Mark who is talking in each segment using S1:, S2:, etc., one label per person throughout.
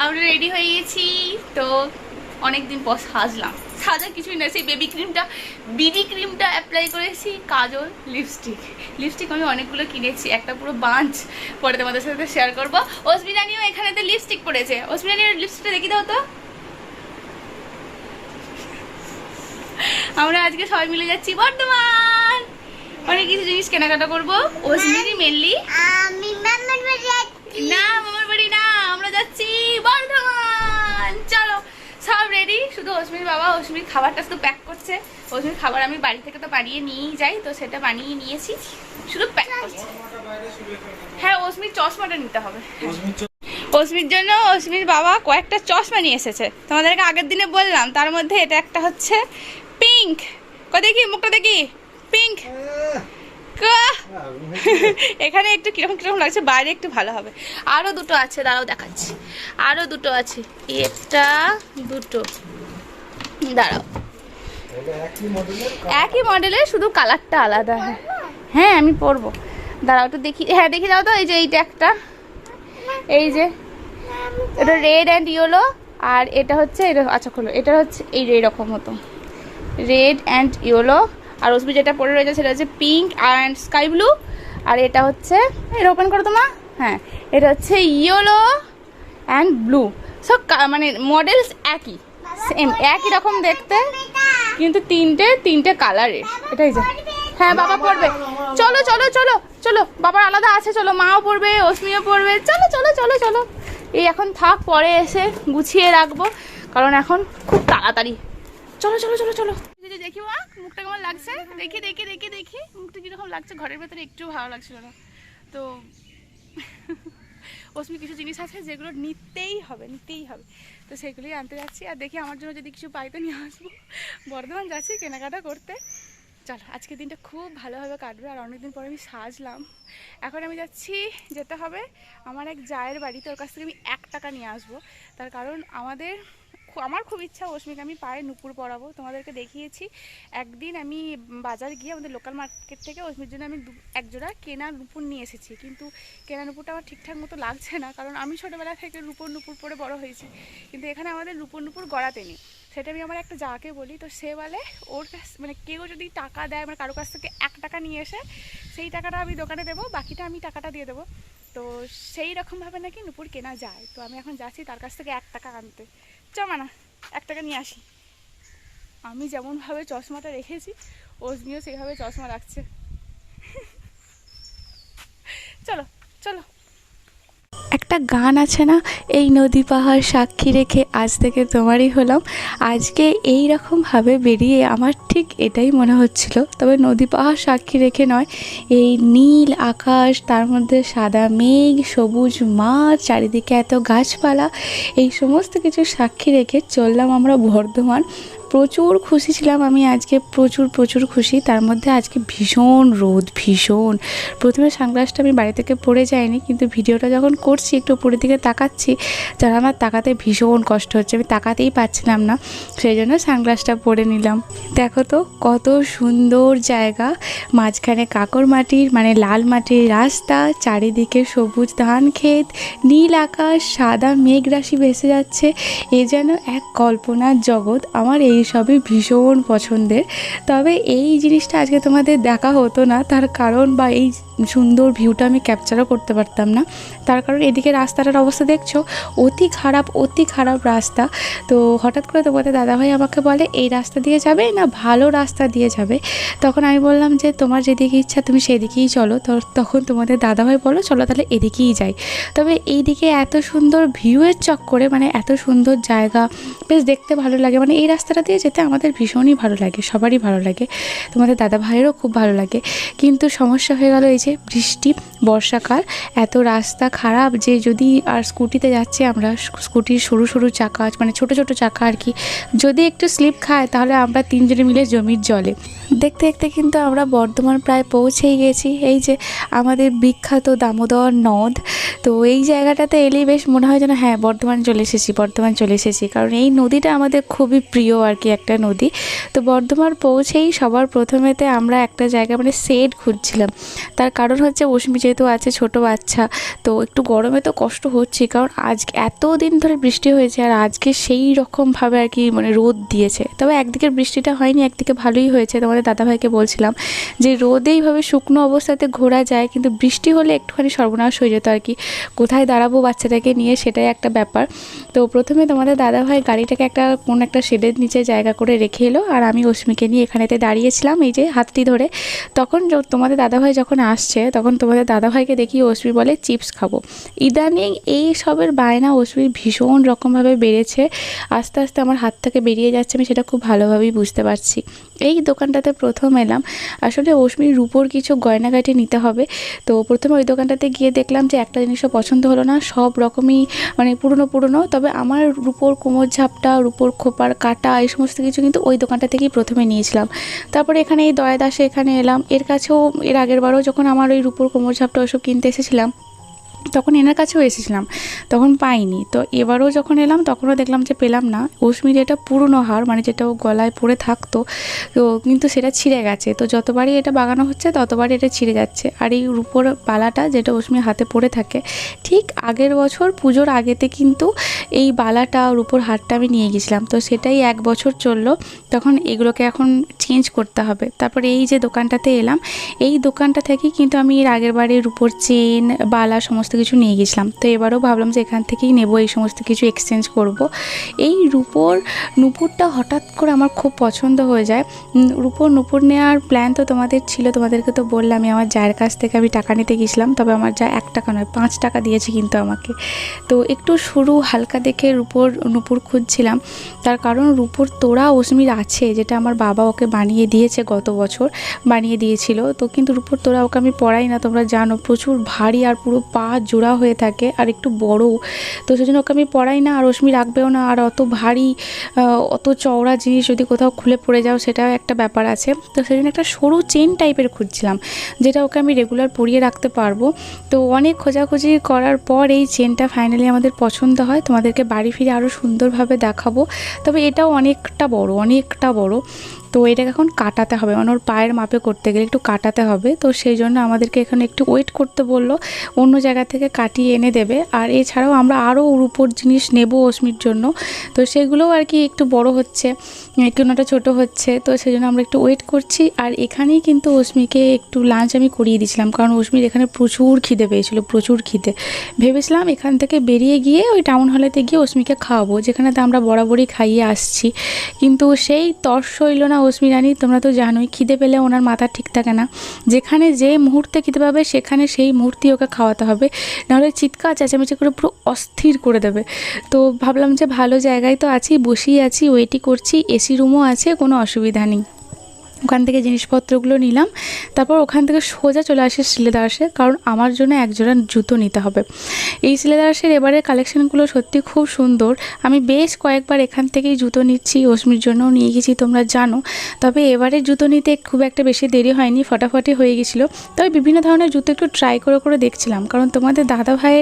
S1: আমরা রেডি হয়ে গেছি। তো অনেকদিন পর সাজলাম, সাজা কিছুই না, সেই বেবি ক্রিমটা বিডি ক্রিমটা অ্যাপ্লাই করেছি, কাজল, লিপস্টিক আমি অনেকগুলো কিনেছি, একটা পুরো বাঞ্চ, পরে তোমাদের সাথে শেয়ার করবো। অস্মিরানিও এখানেতে লিপস্টিক পরেছে, অস্মিরানির লিপস্টিকটা দেখি দাও তো। আমরা আজকে সবাই মিলে যাচ্ছি বর্ধমান, অনেক কিছু জিনিস কেনাকাটা করবো। অস্মিরি মেনলি না, মামার বাড়ি না, আমরা যাচ্ছি বর্ধমান। চলো সব রেডি, শুধু অস্মির বাবা অস্মির খাবারটা শুধু প্যাক করছে। অস্মির খাবার আমি বাড়ি থেকে তো বানিয়ে নিয়েই যাই, তো সেটা বানিয়ে নিয়েছি, শুধু প্যাক করছে। হ্যাঁ, অস্মির চশমাটা নিতে হবে। অস্মির জন্য অস্মির বাবা কয়েকটা চশমা নিয়ে এসেছে, তোমাদেরকে আগের দিনে বললাম। তার মধ্যে এটা একটা হচ্ছে পিঙ্ক, দেখি মুখটা দেখি, পিঙ্ক। এখানে একটু কিরকম কিরকম লাগছে, বাইরে একটু ভালো হবে। আরো দুটো আছে, দাঁড়াও দেখাচ্ছি, আরো দুটো আছে, এটা দুটো, দাঁড়াও, একই মডেলের, শুধু কালারটা আলাদা। হ্যাঁ আমি পরবো, দাঁড়াও একটু দেখি। হ্যাঁ দেখি যাও তো, এই যে এইটা একটা, এই যে এটা রেড অ্যান্ড ইয়েলো, আর এটা হচ্ছে এটা, আচ্ছা খোলো, এটা হচ্ছে এইরকম মতো রেড অ্যান্ড ইয়েলো। আর ওসবি যেটা পরে রয়েছে সেটা হচ্ছে পিঙ্ক অ্যান্ড স্কাই ব্লু। আর এটা হচ্ছে, এটা ওপেন করো তোমা, হ্যাঁ এটা হচ্ছে ইয়েলো অ্যান্ড ব্লু। সব মানে মডেলস একই, সেম একই রকম দেখতে, কিন্তু তিনটে কালারের। এটাই যে, হ্যাঁ বাবা পড়বে, চলো চলো চলো চলো, বাবার আলাদা আছে, চলো মাও পড়বে, অস্মিও পড়বে, চলো চলো চলো চলো। এই এখন থাক, পরে এসে গুছিয়ে রাখবো, কারণ এখন খুব তাড়াতাড়ি। চলো চলো চলো চলো, দেখি মা মুখটা কেমন লাগছে, দেখি দেখি দেখি দেখি মুখটা কিরকম লাগছে। ঘরের ভেতরে একটু ভালো লাগছিল না, তো অস্মি কিছু জিনিস আছে যেগুলো নিতেই হবে, তো সেগুলোই আনতে যাচ্ছি। আর দেখি আমার জন্য যদি কিছু পাইতে নিয়ে আসবো, বর্ধমান যাচ্ছি কেনাকাটা করতে। চলো আজকের দিনটা খুব ভালোভাবে কাটবে। আর অনেকদিন পরে আমি সাজলাম, এখন আমি যেতে হবে আমার এক জায়ের বাড়িতে, ওর কাছ থেকে আমি 1 টাকা নিয়ে আসবো। তার কারণ আমার খুব ইচ্ছা অস্মিকে আমি পায়ে নুপুর পরাবো। তোমাদেরকে দেখিয়েছি একদিন আমি বাজার গিয়ে আমাদের লোকাল মার্কেট থেকে অস্মির জন্য আমি এক জোড়া কেনা নুপুর নিয়ে এসেছি, কিন্তু কেনা নুপুরটা আমার ঠিকঠাক মতো লাগছে না, কারণ আমি ছোটোবেলা থেকে নুপুর পরে বড় হয়েছি, কিন্তু এখানে আমাদের নুপুর গড়াতে নেই। সেটা আমি আমার একটা যাকে বলি, তো সে বলে ওর কাছ মানে কেউ যদি টাকা দেয়, মানে কারো কাছ থেকে 1 টাকা নিয়ে এসে সেই টাকাটা আমি দোকানে দেবো, বাকিটা আমি টাকাটা দিয়ে দেবো। তো সেই রকমভাবে নাকি নুপুর কেনা যায়। তো আমি এখন যাচ্ছি তার কাছ থেকে 1 টাকা আনতে। না 1 টাকা নিয়ে আসি। আমি যেমনভাবে চশমাটা রেখেছি, অস্মিও সেইভাবে চশমা রাখছে। চলো চলো। একটা গান আছে না, এই নদী পাহাড় সাক্ষী রেখে আজ থেকে তোমারই হলাম। আজকে এই রকমভাবে বেরিয়ে আমার ঠিক এটাই মনে হচ্ছিল, তবে নদী পাহাড় সাক্ষী রেখে নয়, এই নীল আকাশ, তার মধ্যে সাদা মেঘ, সবুজ মাঠ, চারিদিকে এত গাছপালা, এই সমস্ত কিছু সাক্ষী রেখে চললাম আমরা বর্ধমান। প্রচুর খুশি ছিলাম আমি আজকে, প্রচুর খুশি। তার মধ্যে আজকে ভীষণ রোদ, প্রথমে সানগ্লাসটা আমি বাড়ি থেকে পরে যাইনি, কিন্তু ভিডিওটা যখন করছি একটু উপরের দিকে তাকাচ্ছি, যার আমার তাকাতে ভীষণ কষ্ট হচ্ছে, আমি তাকাতেই পাচ্ছিলাম না, সেই জন্য সানগ্লাসটা পরে নিলাম। দেখো তো কত সুন্দর জায়গা, মাঝখানে কাকর মাটির মানে লাল মাটির রাস্তা, চারিদিকে সবুজ ধান ক্ষেত, নীল আকাশ, সাদা মেঘ রাশি ভেসে যাচ্ছে, এ যেন এক কল্পনার জগৎ। আমার এই সবই ভীষণ পছন্দের। তবে এই জিনিসটা আজকে তোমাদের দেখা হতো না, তার কারণ বা এই সুন্দর ভিউটা আমি ক্যাপচারও করতে পারতাম না, তার কারণ এদিকে রাস্তাটার অবস্থা দেখছো, অতি খারাপ রাস্তা। তো হঠাৎ করে তোমাদের দাদাভাই আমাকে বলে এই রাস্তা দিয়ে যাবে না ভালো রাস্তা দিয়ে যাবে। তখন আমি বললাম যে তোমার যেদিকে ইচ্ছা তুমি সেদিকেই চলো। তখন তোমাদের দাদাভাই বলো চলো তাহলে এদিকেই যাই। তবে এইদিকে এত সুন্দর ভিউয়ের চক্করে, মানে এত সুন্দর জায়গা, বেশ দেখতে ভালো লাগে, মানে এই রাস্তাটা দিয়ে যেতে আমাদের ভীষণই ভালো লাগে, সবারই ভালো লাগে, তোমাদের দাদাভাইয়েরও খুব ভালো লাগে। কিন্তু সমস্যা হয়ে গেল এই যে বৃষ্টি, বর্ষাকাল, এত রাস্তা খারাপ যে যদি, আর স্কুটিতে যাচ্ছি আমরা, স্কুটির সরু চাকা মানে ছোট চাকা আর কি, যদি একটু স্লিপ খায় তাহলে আমরা 3 জনে মিলে জমির জলে। দেখতে দেখতে কিন্তু আমরা বর্ধমান প্রায় পৌঁছেই গেছি। এই যে আমাদের বিখ্যাত দামোদর নদ, তো এই জায়গাটাতে এলেই বেশ মনে হয় যেন হ্যাঁ বর্ধমান চলে এসেছি, কারণ এই নদীটা আমাদের খুবই প্রিয় আর কি, একটা নদী। তো বর্ধমান পৌঁছেই সবার প্রথমেতে আমরা একটা জায়গা মানে শেড খুঁজছিলাম, তার কারণ হচ্ছে অশ্মি যেহেতু আছে ছোট বাচ্চা, তো একটু গরমে তো কষ্ট হচ্ছে, কারণ আজ এত দিন ধরে বৃষ্টি হয়েছে আর আজকে সেই রকমভাবে আর কি মানে রোদ দিয়েছে। তবে একদিকে বৃষ্টিটা হয়নি, একদিকে ভালোই হয়েছে। তোমাদের দাদাভাইকে বলছিলাম যে রোদে এইভাবে শুকনো অবস্থাতে ঘোরা যায়, কিন্তু বৃষ্টি হলে একটুখানি সর্বনাশ হয়ে যেত আর কি, কোথায় দাঁড়াবো বাচ্চাটাকে নিয়ে সেটাই একটা ব্যাপার। তো প্রথমে তোমাদের দাদাভাই গাড়িটাকে কোন একটা শেডের নিচে জায়গা করে রেখে এলো, আর আমি অশ্মিকে নিয়ে এখানেতে দাঁড়িয়েছিলাম এই যে হাতটি ধরে। তখন তোমাদের দাদাভাই যখন আসছে তখন তোমাদের দাদাভাইকে দেখি অশ্মি বলে চিপস খাবো। ইদানিং এই সবের বায়না অশ্মির ভীষণ রকমভাবে বেড়েছে, আস্তে আস্তে আমার হাত থেকে বেরিয়ে যাচ্ছে, আমি সেটা খুব ভালোভাবেই বুঝতে পারছি। এই দোকানটাতে প্রথম এলাম, আসলে অশ্মির রূপোর কিছু গয়নাগাটি নিতে হবে। তো প্রথমে ওই দোকানটাতে গিয়ে দেখলাম যে একটা জিনিসও পছন্দ হলো না, সব রকমই মানে পুরনো। তবে আমার রূপোর কোমর ঝাপটা, রূপোর খোপার কাটা, এই সমস্ত কিছু কিন্তু ওই দোকানটা থেকেই প্রথমে নিয়েছিলাম। তারপরে এখানে এই দয়া দাসে এখানে এলাম, এর কাছেও এর আগের বারও যখন আমার ওই রূপোর কোমর ঝাপটা ওসব কিনতে এসেছিলাম তখন এনার কাছেও এসেছিলাম, তখন পাইনি। তো এবারও যখন এলাম তখনও দেখলাম যে পেলাম না। অশ্মির এটা পুরনো হার, মানে যেটা ও গলায় পরে থাকতো, তো কিন্তু সেটা ছিঁড়ে গেছে। তো যতবারই এটা বাগানো হচ্ছে ততবারই এটা ছিঁড়ে যাচ্ছে। আর এই রূপোর বালাটা যেটা অশ্মির হাতে পরে থাকে, ঠিক আগের বছর পুজোর আগেতে কিন্তু এই বালাটা রূপোর হারটা আমি নিয়ে গেছিলাম, তো সেটাই 1 বছর চললো। তখন এগুলোকে এখন চেঞ্জ করতে হবে। তারপরে এই যে দোকানটাতে এলাম, এই দোকানটা থেকেই কিন্তু আমি এর আগের বারে রূপোর চেন, বালা সমস্ত কিছু নিয়ে গেছিলাম। তো এবারও ভাবলাম যে এখান থেকেই নেব, এই সমস্ত কিছু এক্সচেঞ্জ করব। এই রূপোর নুপুরটা হঠাৎ করে আমার খুব পছন্দ হয়ে যায়। রূপোর নুপুর নেওয়ার প্ল্যান তো তোমাদের ছিল, তোমাদেরকে তো বললাম আমি আমার জায়ের কাছ থেকে আমি টাকা নিতে গেছিলাম। তবে আমার যা 1 টাকা নয় 5 টাকা দিয়েছে কিন্তু আমাকে। তো একটু সরু হালকা দেখে রূপোর নুপুর খুঁজছিলাম, তার কারণ রূপোর তোড়া অশ্মির আছে, যেটা আমার বাবা ওকে বানিয়ে দিয়েছে, গত বছর বানিয়ে দিয়েছিল। তো কিন্তু রূপোর তোড়া ওকে আমি পরাই না, তোমরা জানো প্রচুর ভারী আর পুরো পা জোড়া হয়ে থাকে আর একটু বড়ও, তো সেজন্য ওকে আমি পরাই না, আর অশ্মি রাখবেও না। আর অত ভারী অত চওড়া জিনিস যদি কোথাও খুলে পড়ে যাও সেটাও একটা ব্যাপার আছে। তো সেজন্য একটা সরু চেন টাইপের খুঁজছিলাম, যেটা ওকে আমি রেগুলার পরিয়ে রাখতে পারবো। তো অনেক খোঁজাখুঁজি করার পর এই চেনটা ফাইনালি আমাদের পছন্দ হয়, তোমাদেরকে বাড়ি ফিরে আরও সুন্দরভাবে দেখাবো। তবে এটাও অনেকটা বড়। তো এটাকে এখন কাটাতে হবে, মানে ওর পায়ের মাপে করতে গেলে একটু কাটাতে হবে। তো সেই জন্য আমাদেরকে এখানে একটু ওয়েট করতে বললো, অন্য জায়গা থেকে কাটিয়ে এনে দেবে। আর এছাড়াও আমরা আরও রূপোর জিনিস নেব অশ্মির জন্য, তো সেগুলোও আর কি একটু বড় হচ্ছে, কোনোটা ছোট হচ্ছে, তো সেই জন্য আমরা একটু ওয়েট করছি। আর এখানেই কিন্তু অশ্মিকে একটু লাঞ্চ আমি করিয়ে দিয়েছিলাম, কারণ অশ্মির এখানে প্রচুর খিদে পেয়েছিল, প্রচুর খিদে। ভেবেছিলাম এখান থেকে বেরিয়ে গিয়ে ওই টাউন হলেতে গিয়ে অশ্মিকে খাওয়াবো, যেখানেতে আমরা বরাবরই খাইয়ে আসছি, কিন্তু সেই তর্স হইল না অশ্মি রানী। তোমরা তো জানোই খিদে পেলে ওনার মাথা ঠিক থাকে না, যেখানে যে মুহূর্তে খিদে পাবে সেখানে সেই মুহূর্তেই ওকে খাওয়াতে হবে, নাহলে চিৎকার চেঁচামেচি করে পুরো অস্থির করে দেবে। তো ভাবলাম যে ভালো জায়গায় তো আছি, বসেই আছি, ওয়েটই করছি, এসি রুমও আছে, কোনো অসুবিধা নেই। ওখান থেকে জিনিসপত্রগুলো নিলাম, তারপর ওখান থেকে সোজা চলে আসি সিলেদার্সে, কারণ আমার জন্য একজোড়া জুতো নিতে হবে। এই সিলেদার্সের এবারের কালেকশানগুলো সত্যি খুব সুন্দর, আমি বেশ কয়েকবার এখান থেকেই জুতো নিচ্ছি, অশ্মির জন্যও নিয়ে গেছি তোমরা জানো। তবে এবারের জুতো নিতে খুব একটা বেশি দেরি হয়নি, ফটাফটি হয়ে গেছিলো। তবে বিভিন্ন ধরনের জুতো একটু ট্রাই করে দেখছিলাম, কারণ তোমাদের দাদাভাই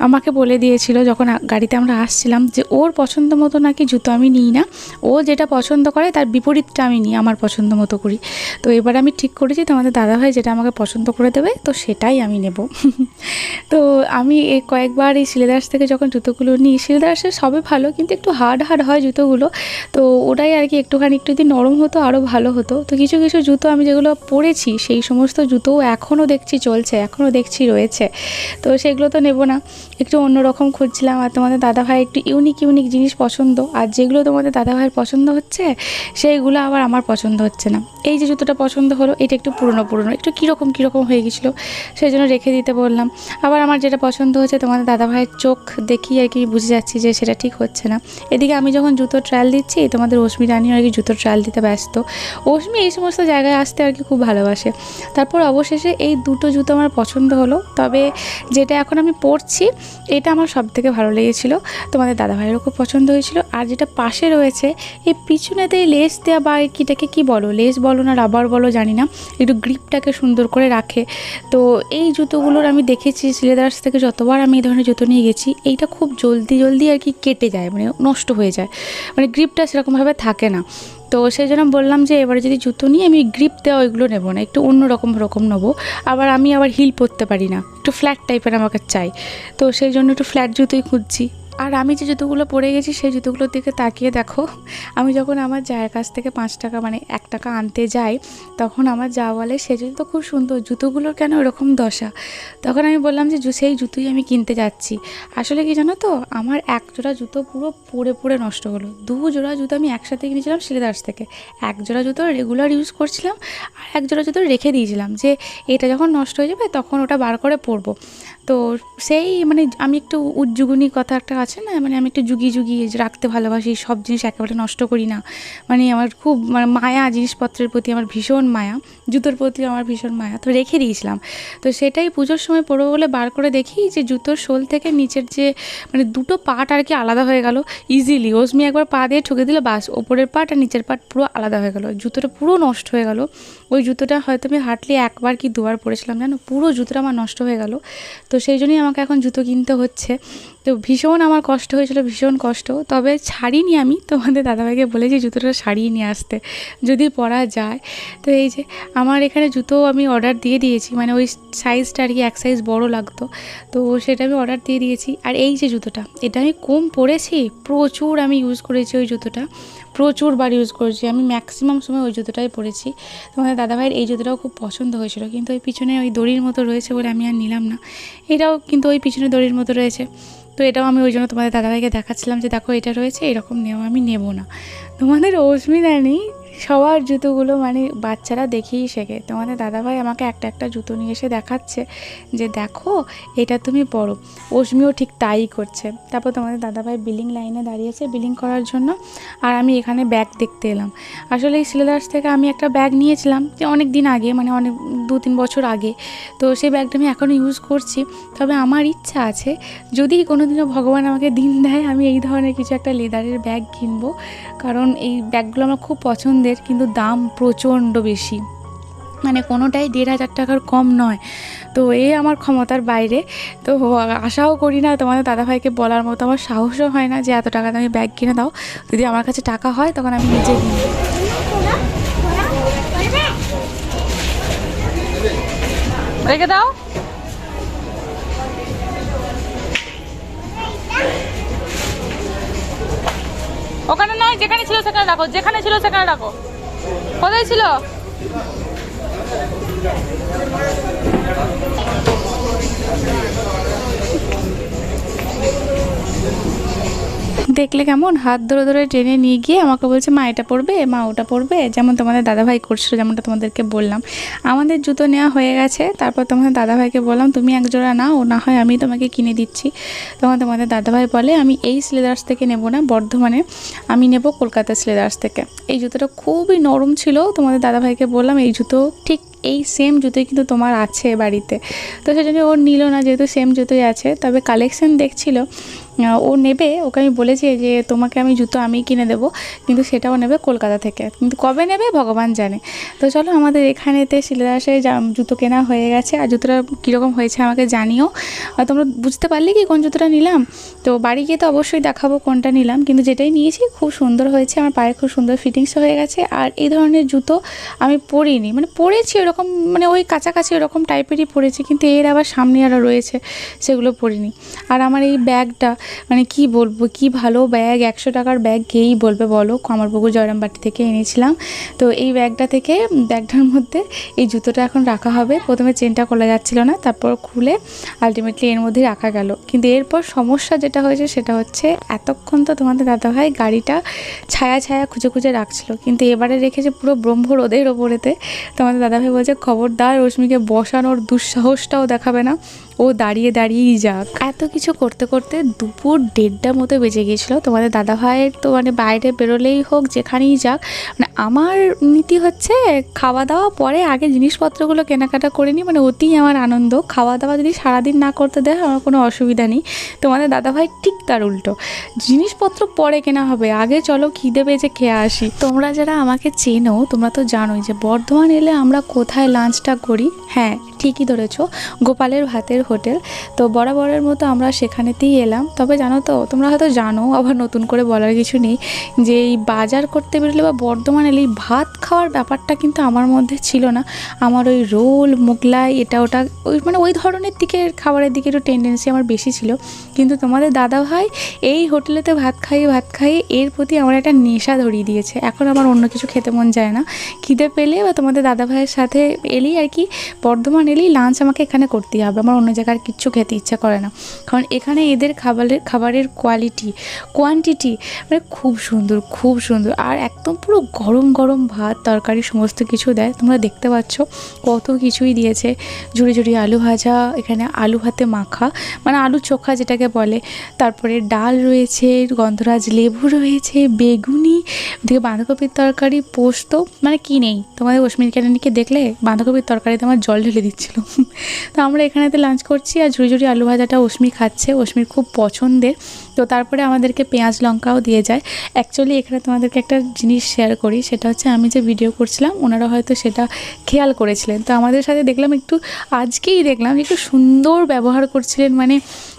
S1: আমাকে বলে দিয়েছিল যখন গাড়িতে আমরা আসছিলাম যে ওর পছন্দ মতো নাকি জুতো আমি নিই না, ও যেটা পছন্দ করে তার বিপরীতটা আমি নিই আমার পছন্দ মতো করি। তো এবার আমি ঠিক করেছি তোমাদের দাদাভাই যেটা আমাকে পছন্দ করে দেবে তো সেটাই আমি নেব। তো আমি এই কয়েকবার এই সিলেদার্স থেকে যখন জুতোগুলো নিই, সিলেদার্সের সবই ভালো, কিন্তু একটু হার্ড হয় জুতোগুলো, তো ওটাই আর কি একটু যদি নরম হতো আরও ভালো হতো। তো কিছু জুতো আমি যেগুলো পরেছি সেই সমস্ত জুতোও এখনও দেখছি চলছে, এখনও দেখছি রয়েছে, তো সেগুলো তো নেব না, একটু অন্যরকম খুঁজছিলাম। আর তোমাদের দাদাভাই একটু ইউনিক জিনিস পছন্দ, আর যেগুলো তোমাদের দাদাভাইয়ের পছন্দ হচ্ছে সেইগুলো আবার আমার পছন্দ হচ্ছে না। এই যে জুতোটা পছন্দ হলো এটা একটু পুরনো একটু কীরকম হয়ে গেছিলো, সেই জন্য রেখে দিতে বললাম। আবার আমার যেটা পছন্দ হচ্ছে তোমাদের দাদাভাইয়ের চোখ দেখি আর কি বুঝে যাচ্ছি যে সেটা ঠিক হচ্ছে না। এদিকে আমি যখন জুতো ট্রায়াল দিচ্ছি, তোমাদের অশ্মি রানিও আর কি জুতো ট্রায়াল দিতে ব্যস্ত। অশ্মি এই সমস্ত জায়গায় আসতে আর কি খুব ভালোবাসে। তারপর অবশেষে এই দুটো জুতো আমার পছন্দ হলো, তবে যেটা এখন আমি পরছি এটা আমার সব থেকে ভালো লেগেছিলো, তোমাদের দাদাভাইয়েরও খুব পছন্দ হয়েছিল। আর যেটা পাশে রয়েছে এই পিছনেতে লেস দেওয়া বা এটাকে কী বলো, লেস বলো না রাবার বলো জানি না, একটু গ্রিপটাকে সুন্দর করে রাখে। তো এই জুতোগুলোর আমি দেখেছি সিলেদার্স থেকে যতবার আমি এই ধরনের জুতো নিয়ে গেছি, এইটা খুব জলদি আর কি কেটে যায়, মানে নষ্ট হয়ে যায়, মানে গ্রিপটা সেরকমভাবে থাকে না। তো সেই জন্য বললাম যে এবারে যদি জুতো নিয়ে আমি গ্রিপ দেওয়া ওইগুলো নেবো না, একটু অন্য রকম নেবো। আমি আবার হিল পরতে পারি না, একটু ফ্ল্যাট টাইপের আমাকে চাই। তো সেই জন্য একটু ফ্ল্যাট জুতোই খুঁজছি। আর আমি যে জুতোগুলো পরে গেছি সেই জুতোগুলোর দিকে তাকিয়ে দেখো, আমি যখন আমার জায়ের কাছ থেকে 5 টাকা মানে 1 টাকা আনতে যাই, তখন আমার যা বলে সেই জুতো খুব সুন্দর, জুতোগুলোর কেন এরকম দশা। তখন আমি বললাম যে সেই জুতোই আমি কিনতে যাচ্ছি। আসলে কি জানো তো, আমার 1 জোড়া জুতো পুরো পরে নষ্ট হলো। 2 জোড়া জুতো আমি একসাথে কিনেছিলাম সিলেদার্স থেকে। 1 জোড়া জুতো রেগুলার ইউজ করছিলাম, আর 1 জোড়া জুতো রেখে দিয়েছিলাম যে এটা যখন নষ্ট হয়ে যাবে তখন ওটা বার করে পরবো। তো সেই আমি একটু উজ্জুগুনি কথা একটা আছে না, আমি একটু জুগিয়ে রাখতে ভালোবাসি, সব জিনিস একেবারে নষ্ট করি না। আমার খুব মায়া, জিনিসপত্রের প্রতি আমার ভীষণ মায়া, জুতোর প্রতি আমার ভীষণ মায়া। তো রেখে দিয়েছিলাম। তো সেটাই পুজোর সময় পরবো বলে বার করে দেখি যে জুতোর শোল থেকে নিচের যে 2টো পার্ট আর কি আলাদা হয়ে গেল ইজিলি। ওসমি একবার পা দিয়ে ঠুকে দিল, বাস ওপরের পার্ট আর নিচের পার্ট পুরো আলাদা হয়ে গেল। জুতোটা পুরো নষ্ট হয়ে গেল। ওই জুতোটা হয়তো আমি হার্ডলি 1 বার কি 2 বার পরেছিলাম, জানো, পুরো জুতোটা আমার নষ্ট হয়ে গেল। তো সেই জন্যই আমাকে এখন জুতো কিনতে হচ্ছে। তো ভীষণ আমার কষ্ট হয়েছিল, ভীষণ কষ্ট। তবে ছাড়িনি, আমি তোমাদের দাদাভাইকে বলেছি জুতোটা সারিয়ে নিয়ে আসতে যদি পরা যায়। তো এই যে আমার এখানে জুতো আমি অর্ডার দিয়ে দিয়েছি, ওই সাইজটা আর কি 1 সাইজ বড় লাগতো, তো সেটা আমি অর্ডার দিয়ে দিয়েছি। আর এই যে জুতোটা, এটা আমি কম পরেছি, প্রচুর আমি ইউজ করেছি ওই জুতোটা, প্রচুর বার ইউজ করেছি আমি, ম্যাক্সিমাম সময় ওই জুতোটাই পরেছি। তোমাদের দাদাভাইয়ের এই জুতোটাও খুব পছন্দ হয়েছিল, কিন্তু ওই পিছনে ওই দড়ির মতো রয়েছে বলে আমি আর নিলাম না। এটাও কিন্তু ওই পিছনে দড়ির মতো রয়েছে, তো এটাও আমি ওই জন্য তোমাদের দাদাভাইকে দেখাচ্ছিলাম যে দেখো এটা রয়েছে, এরকম নেও, আমি নেব না। তোমাদের অস্মিতানি সবার জুতোগুলো বাচ্চারা দেখেই শেখে। তোমাদের দাদাভাই আমাকে একটা জুতো নিয়ে এসে দেখাচ্ছে যে দেখো এটা তুমি পরো। অস্মিও ঠিক তাই করছে। তারপর তোমাদের দাদাভাই বিলিং লাইনে দাঁড়িয়েছে বিলিং করার জন্য, আর আমি এখানে ব্যাগ দেখতে এলাম। আসলে এই সিলেদার্স থেকে আমি একটা ব্যাগ নিয়েছিলাম যে অনেক দিন আগে, অনেক 2-3 বছর আগে। তো সেই ব্যাগটা আমি এখনও ইউজ করছি। তবে আমার ইচ্ছা আছে যদি কোনোদিনও ভগবান আমাকে দিন দেয়, আমি এই ধরনের কিছু একটা লেদারের ব্যাগ কিনবো, কারণ এই ব্যাগগুলো আমার খুব পছন্দের, কিন্তু দাম প্রচণ্ড বেশি, কোনোটাই 1,500 টাকার কম নয়। তো আমার ক্ষমতার বাইরে। তো আশাও করি না, তোমাদের দাদাভাইকে বলার মতো আমার সাহসও হয় না যে এত টাকা দামি ব্যাগ কিনে দাও। যদি আমার কাছে টাকা হয় তখন আমি নিজে কিনবো। রেখে দাও, ওখানে নয়, যেখানে ছিল সেখানে রাখো, যেখানে ছিল সেখানে রাখো। কোথায় ছিল? দেখলে কেমন হাত ধরে টেনে নিয়ে গিয়ে আমাকে বলছে মা এটা পরবে, মা ওটা পরবে, যেমন তোমাদের দাদাভাই করছিল, যেমনটা তোমাদেরকে বললাম। আমাদের জুতো নেওয়া হয়ে গেছে, তারপর তোমাদের দাদাভাইকে বললাম তুমি 1 জোড়া নাও, না হয় আমি তোমাকে কিনে দিচ্ছি। তোমাদের দাদাভাই বলে আমি এই সিলেদার্স থেকে নেব না, বর্ধমানে আমি নেব কলকাতা সিলেদার্স থেকে। এই জুতোটা খুবই নরম ছিল। তোমাদের দাদাভাইকে বললাম এই জুতো ঠিক এই সেম জুতোই কিন্তু তোমার আছে বাড়িতে। তো সেজন্য ওর নিল না, যেহেতু সেম জুতোই আছে। তবে কালেকশন দেখছিল, ও নেবে। ওকে আমি বলেছি যে তোমাকে আমি জুতো আমি কিনে দেবো, কিন্তু সেটাও নেবে কলকাতা থেকে, কিন্তু কবে নেবে ভগবান জানে। তো চলো, আমাদের এখানেতে সিলেদার্সে জুতো কেনা হয়ে গেছে। আর জুতোটা কীরকম হয়েছে আমাকে জানিও। তোমরা বুঝতে পারলে কি কোন জুতোটা নিলাম? তো বাড়ি গিয়ে তো অবশ্যই দেখাবো কোনটা নিলাম, কিন্তু যেটাই নিয়েছি খুব সুন্দর হয়েছে, আমার পায়ে খুব সুন্দর ফিটিংস হয়ে গেছে। আর এই ধরনের জুতো আমি পরিনি, পরেছি ওরকম, ওই কাছাকাছি ওরকম টাইপেরই পরেছি, কিন্তু এর আবার সামনে আরও রয়েছে, সেগুলো পরিনি। আর আমার এই ব্যাগটা কি বলবো, কি ভালো ব্যাগ, 100 টাকার ব্যাগ কেই বলবে বলো, কামারপুকুর জয়রামবাটি থেকে এনেছিলাম। তো এই ব্যাগটার মধ্যে এই জুতোটা এখন রাখা হবে। প্রথমে চেনটা খোলা যাচ্ছিল না, তারপর খুলে আলটিমেটলি এর মধ্যেই রাখা গেল। কিন্তু এরপর সমস্যা যেটা হয়েছে সেটা হচ্ছে, এতক্ষণ তো তোমাদের দাদাভাই গাড়িটা ছায়া খুঁজে রাখছিল, কিন্তু এবারে রেখেছে পুরো ব্রহ্ম রোদের ওপরেতে। তোমাদের দাদাভাই বলছে খবরদার রশ্মিকে বসানোর দুঃসাহসটাও দেখাবে না, ও দাঁড়িয়েই যাক। এত কিছু করতে করতে দুপুর 1:30 মতো বেজে গিয়েছিলো। তোমাদের দাদাভাইয়ের তো বাইরে বেরোলেই হোক, যেখানেই যাক, আমার নীতি হচ্ছে খাওয়া দাওয়া পরে, আগে জিনিসপত্রগুলো কেনাকাটা করে নিই, অতি আমার আনন্দ। খাওয়া দাওয়া যদি সারাদিন না করতে দেয় আমার কোনো অসুবিধা নেই। তোমাদের দাদাভাই ঠিক তার উল্টো, জিনিসপত্র পরে কেনা হবে, আগে চলো খিদে পেয়েছে খেয়ে আসি। তোমরা যারা আমাকে চেনো তোমরা তো জানোই যে বর্ধমান এলে আমরা কোথায় লাঞ্চটা করি। হ্যাঁ, ঠিকই ধরেছো, গোপালের ভাতের হোটেল। তো বরাবরের মতো আমরা সেখানেতেই এলাম। তবে জানো তো, তোমরা হয়তো জানো, আবার নতুন করে বলার কিছু নেই, যে এই বাজার করতে বেরোলে বা বর্ধমান এলে এই ভাত খাওয়ার ব্যাপারটা কিন্তু আমার মধ্যে ছিল না। আমার ওই রোল, মোগলাই, এটা ওটা, ওই মানে ওই ধরনের দিকে খাবারের দিকে একটু টেন্ডেন্সি আমার বেশি ছিল। কিন্তু তোমাদের দাদাভাই এই হোটেলেতে ভাত খাইয়ে এর প্রতি আমার একটা নেশা ধরিয়ে দিয়েছে। এখন আমার অন্য কিছু খেতে মন যায় না। খিদে পেলে বা তোমাদের দাদাভাইয়ের সাথে এলেই আর কি, বর্ধমান এলেই লাঞ্চ আমাকে এখানে করতেই হবে। আমার অন্য জায়গার কিচ্ছু খেতে ইচ্ছা করে না, কারণ এখানে এদের খাবারের কোয়ান্টিটি মানে খুব সুন্দর। আর একদম পুরো গরম গরম ভাত, তরকারি, সমস্ত কিছু দেয়। তোমরা দেখতে পাচ্ছ কত কিছুই দিয়েছে। ঝুড়ি আলু ভাজা, এখানে আলু ভাতে মাখা মানে আলু চোখা যেটাকে বলে, তারপরে ডাল রয়েছে, গন্ধরাজ লেবু রয়েছে, বেগুনি, ওদিকে বাঁধাকপির তরকারি, পোস্ত, মানে কি নেই। তোমাদের অস্মির ক্যান্টিনকে দেখলে বাঁধাকপির তরকারিতে আমার জল ঢেলে দিচ্ছিল। তো আমরা এখানেতে লাঞ্চ করছি, আর ঝুড়ি আলু ভাজাটা অস্মি খাচ্ছে, অস্মির খুব পছন্দের। তো তারপরে আমাদেরকে পেঁয়াজ লঙ্কাও দিয়ে যায়। অ্যাকচুয়ালি এখানে তোমাদেরকে একটা জিনিস শেয়ার করি, সেটা হচ্ছে আমি যে ভিডিও করছিলাম ওনারা হয়তো সেটা খেয়াল করেছিলেন। তো আমাদের সাথে দেখলাম আজকেই দেখলাম একটু সুন্দর ব্যবহার করছিলেন, মানে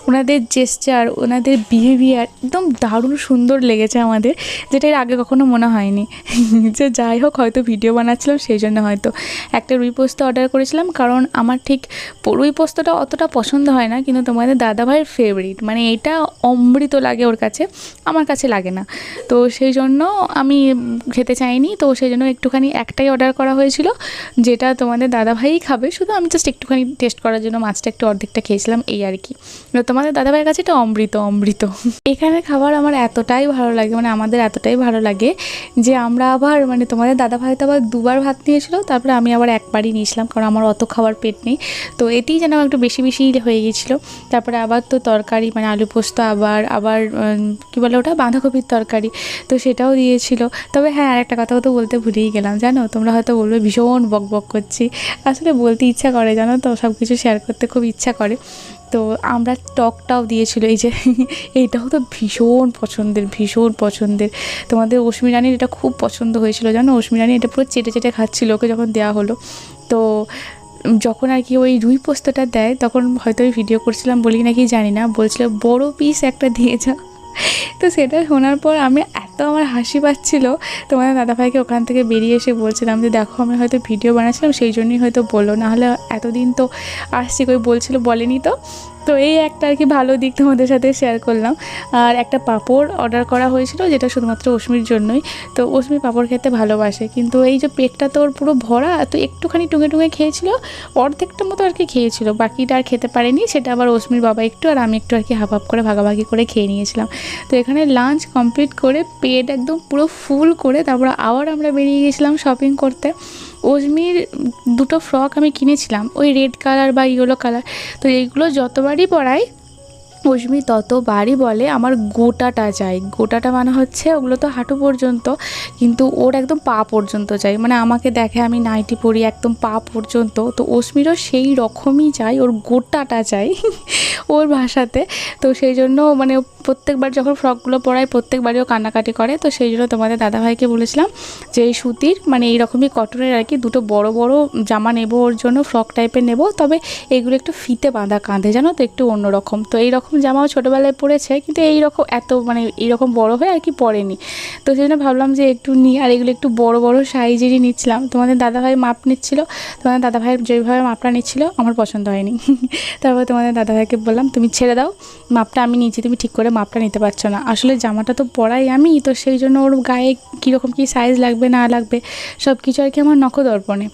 S1: ওনাদের জেস্চার, ওনাদের বিহেভিয়ার একদম দারুণ সুন্দর লেগেছে আমাদের, যেটা এর আগে কখনো মনে হয়নি। যে যাই হোক, হয়তো ভিডিও বানাচ্ছিলাম সেই জন্য হয়তো। একটা রুই পোস্ত অর্ডার করেছিলাম, কারণ আমার ঠিক রুই পোস্তটা অতটা পছন্দ হয় না, কিন্তু তোমাদের দাদাভাইয়ের ফেভারিট, মানে এটা অমৃত লাগে ওর কাছে, আমার কাছে লাগে না। তো সেই জন্য আমি খেতে চাইনি, তো সেই জন্য একটুখানি একটাই অর্ডার করা হয়েছিল, যেটা তোমাদের দাদাভাইই খাবে। শুধু আমি জাস্ট একটুখানি টেস্ট করার জন্য মাছটা একটু অর্ধেকটা খেয়েছিলাম, এই আর কি। তোমাদের দাদাভাইয়ের কাছে এটা অমৃত। এখানে খাবার আমার এতটাই ভালো লাগে, মানে আমাদের এতটাই ভালো লাগে যে আমরা আবার, মানে তোমাদের দাদাভাই তো আবার দুবার ভাত নিয়েছিল, তারপরে আমি আবার একবারই নিয়েছিলাম, কারণ আমার অত খাবার পেট নেই। তো এতেই যেন একটু বেশি হয়ে গিয়েছিলো। তারপরে আবার তো তরকারি, মানে আলু পোস্ত, আবার কী বলে ওটা, বাঁধাকপির তরকারি, তো সেটাও দিয়েছিল। তবে হ্যাঁ, আর একটা কথাও তো বলতে ভুলেই গেলাম, জানো, তোমরা হয়তো বলবে ভীষণ বক করছি, আসলে বলতে ইচ্ছা করে, জানো তো, সব কিছু শেয়ার করতে খুব ইচ্ছা করে। তো আমরা টকটাও দিয়েছিল, এই যে এইটাও তো ভীষণ পছন্দের। তোমাদের অস্মি রানীর এটা খুব পছন্দ হয়েছিল, জানো, অস্মি রানী এটা পুরো চেটে খাচ্ছিল ওকে যখন দেওয়া হলো। তো যখন আর কি ওই রুই পোস্তটা দেয়, তখন হয়তো ওই ভিডিও করছিলাম বলি নাকি জানি না, বলছিল বড় পিস একটা দিয়ে যা। তো সেটা শোনার পর আমার হাসি পাচ্ছিল। তোমাদের দাদাভাইকে ওখান থেকে বেরিয়ে এসে বলছিলাম যে দেখো, আমি হয়তো ভিডিও বানাচ্ছিলাম, সেই জন্যই হয়তো বললো, নাহলে এতদিন তো আসছি, কই বলছিল বলেনি তো। তো এই একটা আর কি ভালো দিক তোমাদের সাথে শেয়ার করলাম। আর একটা পাঁপড় অর্ডার করা হয়েছিল, যেটা শুধুমাত্র অস্মির জন্যই। তো অস্মি পাঁপড় খেতে ভালোবাসে, কিন্তু এই যে পেটটা তো ওর পুরো ভরা, তো একটুখানি টুঙে খেয়েছিল, অর্ধেকটা মতো আর কি খেয়েছিল, বাকিটা আর খেতে পারেনি। সেটা আবার অস্মির বাবা একটু, আর আমি একটু আর কি হাফ করে ভাগাভাগি করে খেয়ে নিয়েছিলাম। তো এখানে লাঞ্চ কমপ্লিট করে পেট একদম পুরো ফুল করে তারপর আবার আমরা বেরিয়ে গেছিলাম শপিং করতে। অজমির দুটো ফ্রক আমি কিনেছিলাম, ওই রেড কালার বা ইয়েলো কালার। তো এইগুলো যতবারই পরাই অজমি ততবারই বলে আমার গোটাটা মানে হচ্ছে ওগুলো তো হাঁটু পর্যন্ত, কিন্তু ওর একদম পা পর্যন্ত চাই। মানে আমাকে দেখে আমি নাইটি পরি একদম পা পর্যন্ত, তো অস্মিরও সেই রকমই চাই, ওর গোটাটা চাই ওর ভাষাতে। তো সেই জন্য মানে প্রত্যেকবার যখন ফ্রকগুলো পরাই প্রত্যেকবারই ও কান্নাকাটি করে। তো সেই জন্য তোমাদের দাদাভাইকে বলেছিলাম যে এই সুতির, মানে এইরকমই কটনের আর কি দুটো বড় জামা নেব ওর জন্য, ফ্রক টাইপের নেব, তবে এইগুলো একটু ফিতে বাঁধা কাঁধে, জানো তো, একটু অন্যরকম। তো এইরকম জামাও ছোটোবেলায় পরেছে, কিন্তু এইরকম মানে এইরকম বড় হয়ে আর কি পরেনি। তো সেই জন্য ভাবলাম যে একটু নিই, আর এগুলো একটু বড় সাইজেরই নিচ্ছিলাম। তোমাদের দাদাভাই মাপ নিচ্ছিল, তোমাদের দাদাভাইয়ের যেভাবে মাপটা নিচ্ছিল আমার পছন্দ হয়নি। তারপর তোমাদের দাদাভাইকে বললাম তুমি ছেড়ে দাও, মাপটা আমি নিচ্ছি, তুমি ঠিক করে মাপটা নিতে পারছো না। আসলে জামাটা তো পরাই আমি, তো সেই জন্য ওর গায়ে কীরকম কী সাইজ লাগবে না লাগবে সব কিছু আর কি আমার নখদর্পণে।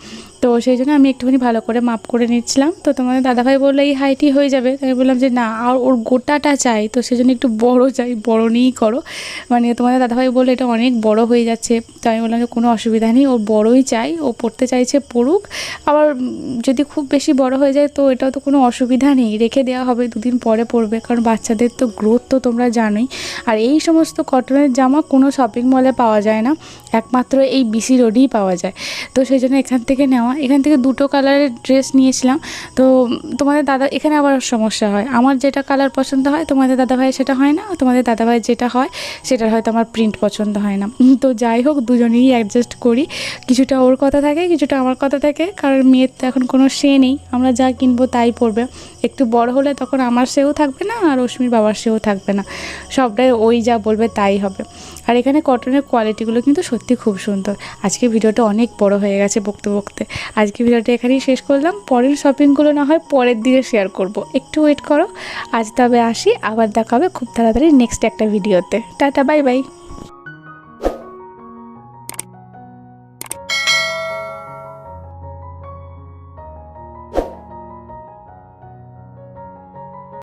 S1: তো সেই জন্য আমি একটুখানি ভালো করে মাপ করে নিচ্ছিলাম। তো তোমাদের দাদাভাই বললো এই হাইটই হয়ে যাবে, তাই আমি বললাম যে না, আর ওর গোটাটা চাই, তো সেই জন্য একটু বড় চাই, বড় নিয়েই করো। মানে তোমাদের দাদাভাই বললো এটা অনেক বড় হয়ে যাচ্ছে, তো আমি বললাম যে কোনো অসুবিধা নেই, ওর বড়ই চাই, ও পড়তে চাইছে পড়ুক। আবার যদি খুব বেশি বড় হয়ে যায় তো এটাও তো কোনো অসুবিধা নেই, রেখে দেওয়া হবে, দুদিন পরে পরবে, কারণ বাচ্চাদের তো গ্রোথ তো তোমরা জানোই। আর এই সমস্ত কটনের জামা কোনো শপিং মলে পাওয়া যায় না, একমাত্র এই বিসি রোডেই পাওয়া যায়। তো সেই জন্য এখান থেকে নেওয়া। এখান থেকে দুটো কালারের ড্রেস নিয়েছিলাম। তো তোমাদের দাদা এখানে আবার সমস্যা হয়, আমার যেটা কালার পছন্দ হয় তোমাদের দাদাভাইয়ের সেটা হয় না, তোমাদের দাদাভাইয়ের যেটা হয় সেটার হয়তো আমার প্রিন্ট পছন্দ হয় না। তো যাই হোক, দুজনেই অ্যাডজাস্ট করি, কিছুটা ওর কথা থাকে কিছুটা আমার কথা থাকে, কারণ মেয়ের তো এখন কোনো সে নেই, আমরা যা কিনবো তাই পরবে। একটু বড় হলে তখন আমার সেও থাকবে না আর রশ্মির বাবার সেও থাকবে না, সবটাই ওই যা বলবে তাই হবে। আর এখানে কটনের কোয়ালিটিগুলো কিন্তু সত্যি খুব সুন্দর। আজকে ভিডিওটা অনেক বড় হয়ে গেছে বকতে বকতে, আজকে ভিডিওটা এখানেই শেষ করলাম। পরের শপিংগুলো না হয় পরের দিনে শেয়ার করব, একটু ওয়েট করো। আজ তবে আসি, আবার দেখা হবে খুব তাড়াতাড়ি নেক্সট একটা ভিডিওতে। Tata, bye bye.